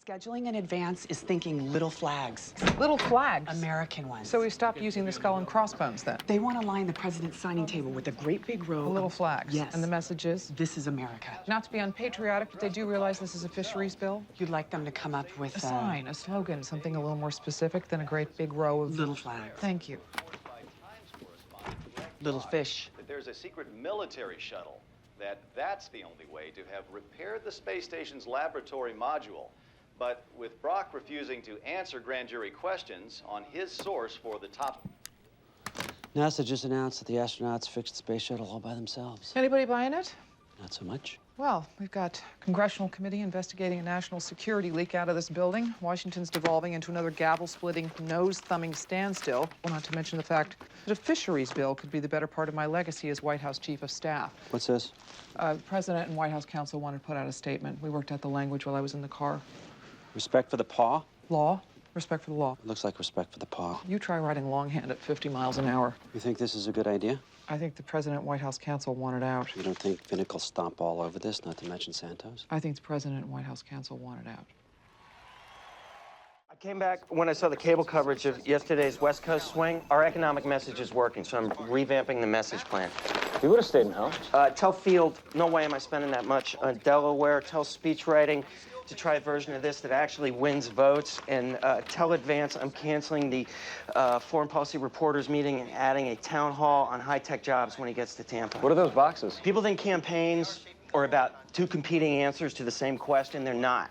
Scheduling in advance is thinking little flags. Little flags? American ones. So we stopped using the skull and crossbones then? They want to line the president's signing table with a great big row The little flags? Yes. And the message is? This is America. Not to be unpatriotic, but they do realize this is a fisheries bill? You'd like them to come up with a sign, a slogan, something a little more specific than a great big row of... little flags. Thank you. Little fish. There's a secret military shuttle that's the only way to have repaired the space station's laboratory module. But with Brock refusing to answer grand jury questions on his source for the top... NASA just announced that the astronauts fixed the space shuttle all by themselves. Anybody buying it? Not so much. Well, we've got a congressional committee investigating a national security leak out of this building. Washington's devolving into another gavel-splitting, nose-thumbing standstill. Well, not to mention the fact that a fisheries bill could be the better part of my legacy as White House Chief of Staff. What's this? The President and White House counsel wanted to put out a statement. We worked out the language while I was in the car. Respect for the paw? Law? Respect for the law. It looks like respect for the paw. You try riding longhand at 50 miles an hour. You think this is a good idea? I think the President and White House counsel want it out. You don't think Vinnick will stomp all over this, not to mention Santos? I think the President and White House counsel want it out. I came back when I saw the cable coverage of yesterday's West Coast swing. Our economic message is working, so I'm revamping the message plan. You would have stayed in home. Tell Field, no way am I spending that much on Delaware. Tell speech writing to try a version of this that actually wins votes. And tell Advance I'm canceling the foreign policy reporters meeting and adding a town hall on high-tech jobs when he gets to Tampa. What are those boxes? People think campaigns are about two competing answers to the same question. They're not.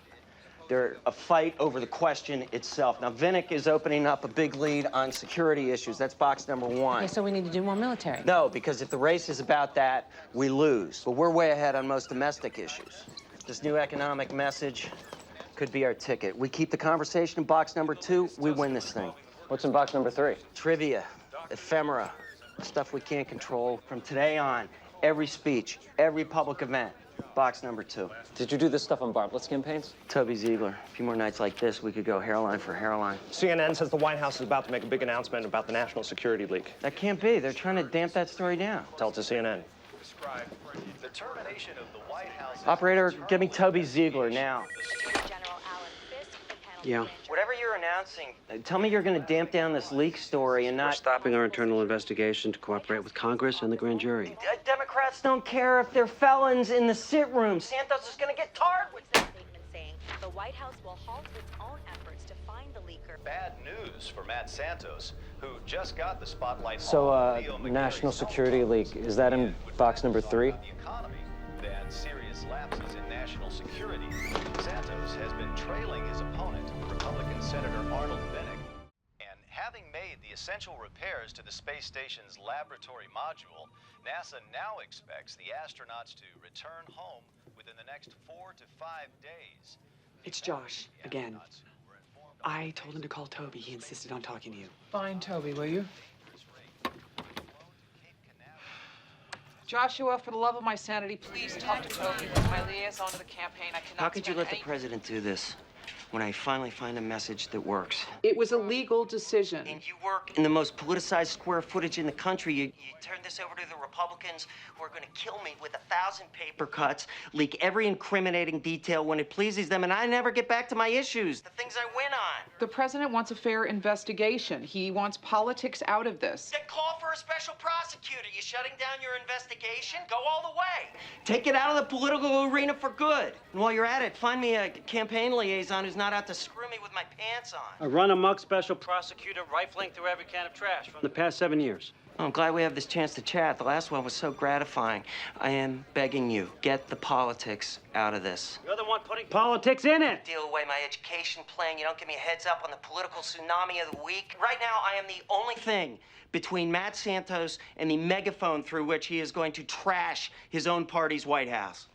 They're a fight over the question itself. Now, Vinnick is opening up a big lead on security issues. That's box number one. Okay, so we need to do more military. No, because if the race is about that, we lose. But we're way ahead on most domestic issues. This new economic message could be our ticket. We keep the conversation in box number two, we win this thing. What's in box number 3? Trivia, ephemera, stuff we can't control. From today on, every speech, every public event, box number 2. Did you do this stuff on Bartlet's campaigns? Toby Ziegler. A few more nights like this, we could go hairline for hairline. CNN says the White House is about to make a big announcement about the national security leak. That can't be. They're trying to damp that story down. Tell it to CNN. The termination of the White House... Operator, get me Toby Ziegler now. Yeah. Whatever you're announcing, tell me you're going to damp down this leak story and We're not... stopping our internal investigation to cooperate with Congress and the grand jury. Democrats don't care if they're felons in the sit room. Santos is going to get tarred with that. Statement saying the White House will halt its own efforts to find the leaker. Bad news for Matt Santos, who just got the spotlight. So, national security leak, is that in box number 3? The economy, then serious lapses in national security. Santos has been trailing his opponent, Republican Senator Arnold Vinnick, and having made the essential repairs to the space station's laboratory module, NASA now expects the astronauts to return home within the next 4 to 5 days. It's Josh, again. I told him to call Toby. He insisted on talking to you. Find Toby, will you? Joshua, for the love of my sanity, please talk to Toby. As my liaison to the campaign, I cannot How could you spend let the president do this when I finally find a message that works? It was a legal decision. And you work in the most politicized square footage in the country. You turn this over to the Republicans who are going to kill me with 1,000 paper cuts, leak every incriminating detail when it pleases them, and I never get back to my issues, the things I win on. The president wants a fair investigation. He wants politics out of this. Then call for a special prosecutor. You shutting down your investigation? Go all the way. Take it out of the political arena for good. And while you're at it, find me a campaign liaison who's not out to screw me with my pants on. A run-amok special prosecutor rifling through every can of trash from the past 7 years. Oh, I'm glad we have this chance to chat. The last one was so gratifying. I am begging you, get the politics out of this. You're the one putting politics in it! Deal away my education plan. You don't give me a heads up on the political tsunami of the week. Right now, I am the only thing between Matt Santos and the megaphone through which he is going to trash his own party's White House.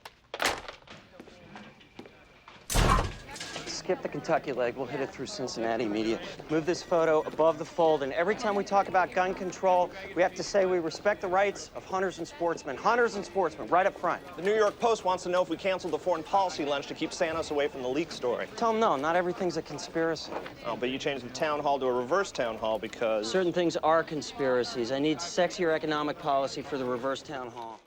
Skip the Kentucky leg. We'll hit it through Cincinnati media. Move this photo above the fold, and every time we talk about gun control, we have to say we respect the rights of hunters and sportsmen. Hunters and sportsmen, right up front. The New York Post wants to know if we canceled the foreign policy lunch to keep Santos away from the leak story. Tell them no, not everything's a conspiracy. Oh, but you changed the town hall to a reverse town hall because... Certain things are conspiracies. I need sexier economic policy for the reverse town hall.